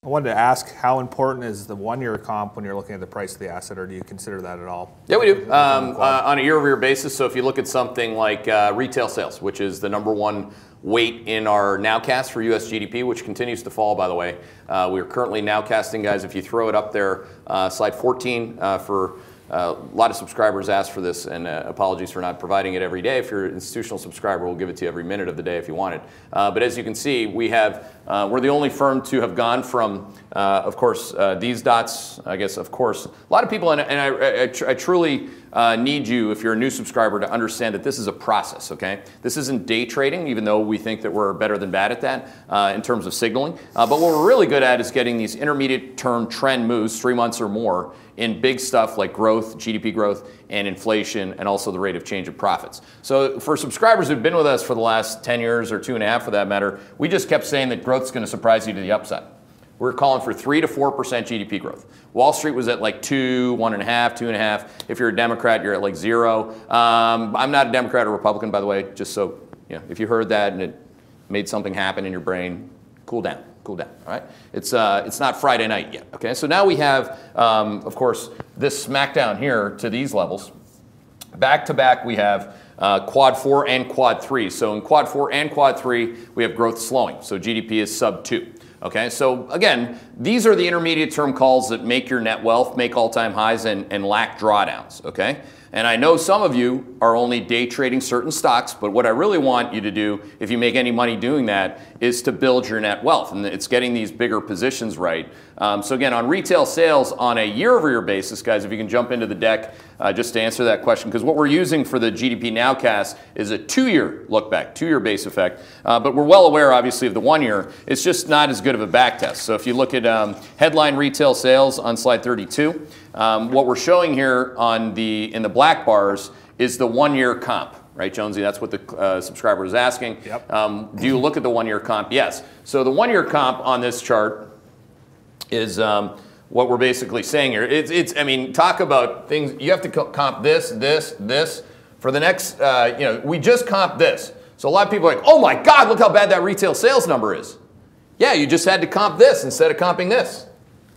I wanted to ask, how important is the one-year comp when you're looking at the price of the asset, or do you consider that at all? Yeah, we do. On a year-over-year basis, so if you look at something like retail sales, which is the #1 weight in our nowcast for US GDP, which continues to fall, by the way. We are currently nowcasting, guys, if you throw it up there, slide 14 for a lot of subscribers ask for this, and apologies for not providing it every day. If you're an institutional subscriber, we'll give it to you every minute of the day if you want it. But as you can see, we're the only firm to have gone from, of course, these dots, I guess, of course. A lot of people, and I truly need you, if you're a new subscriber, to understand that this is a process, okay? This isn't day trading, even though we think that we're better than bad at that in terms of signaling. But what we're really good at is getting these intermediate term trend moves, 3 months or more, in big stuff like growth, GDP growth, and inflation, and also the rate of change of profits. So for subscribers who've been with us for the last 10 years, or 2.5 for that matter, we just kept saying that growth's going to surprise you to the upside. We're calling for 3 to 4% GDP growth. Wall Street was at like 2, 1.5, 2.5. If you're a Democrat, you're at like 0. I'm not a Democrat or Republican, by the way, just so, you know, if you heard that and it made something happen in your brain, cool down. Cool down, all right? It's not Friday night yet, okay? So now we have, of course, this smackdown here to these levels. Back to back, we have quad 4 and quad 3. So in quad 4 and quad 3, we have growth slowing. So GDP is sub 2. Okay, so again, these are the intermediate term calls that make your net wealth, make all-time highs, and lack drawdowns, okay? And I know some of you are only day trading certain stocks, but what I really want you to do, if you make any money doing that, is to build your net wealth. And it's getting these bigger positions right. So again, on retail sales on a year-over-year basis, guys, if you can jump into the deck just to answer that question, because what we're using for the GDP Nowcast is a 2-year look back, 2-year base effect. But we're well aware, obviously, of the 1-year. It's just not as good of a back test. So if you look at headline retail sales on slide 32, what we're showing here in the black bars is the 1-year comp, right, Jonesy? That's what the subscriber was asking. Yep. Do you look at the 1-year comp? Yes. So the 1-year comp on this chart is what we're basically saying here. I mean, talk about things. You have to comp this, this, this. For the next, you know, we just comped this. So a lot of people are like, oh my God, look how bad that retail sales number is. Yeah, you just had to comp this instead of comping this.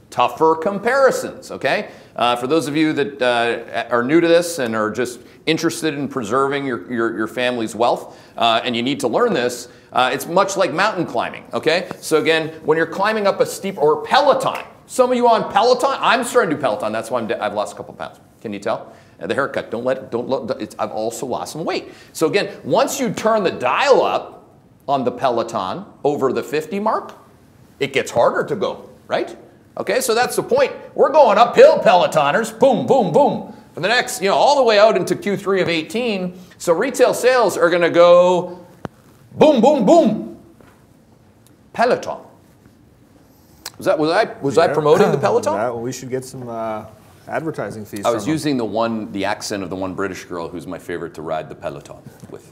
Tougher comparisons, okay? For those of you that are new to this and are just interested in preserving your family's wealth, and you need to learn this, it's much like mountain climbing, okay? So again, when you're climbing up a steep, or Peloton, some of you on Peloton, I'm starting to do Peloton, that's why I've lost a couple pounds. Can you tell? The haircut, I've also lost some weight. So again, once you turn the dial up on the Peloton over the 50 mark, it gets harder to go, right? Okay, so that's the point. We're going uphill, Pelotoners. Boom, boom, boom. For the next, you know, all the way out into Q3 of 18. So retail sales are going to go boom, boom, boom. Peloton. Was I promoting the Peloton? We should get some advertising fees. I was using the accent of the one British girl who's my favorite to ride the Peloton with.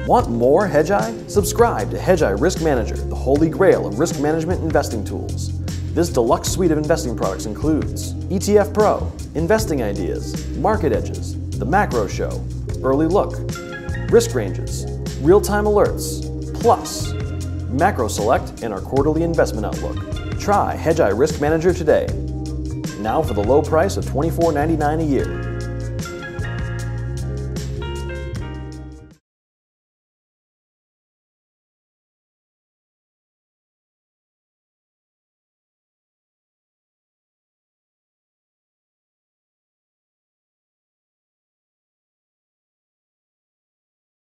Want more Hedgeye? Subscribe to Hedgeye Risk Manager, the holy grail of risk management investing tools. This deluxe suite of investing products includes ETF Pro, Investing Ideas, Market Edges, The Macro Show, Early Look, Risk Ranges, Real-Time Alerts, Plus, Macro Select, and our quarterly investment outlook. Try Hedgeye Risk Manager today. Now for the low price of $24.99 a year.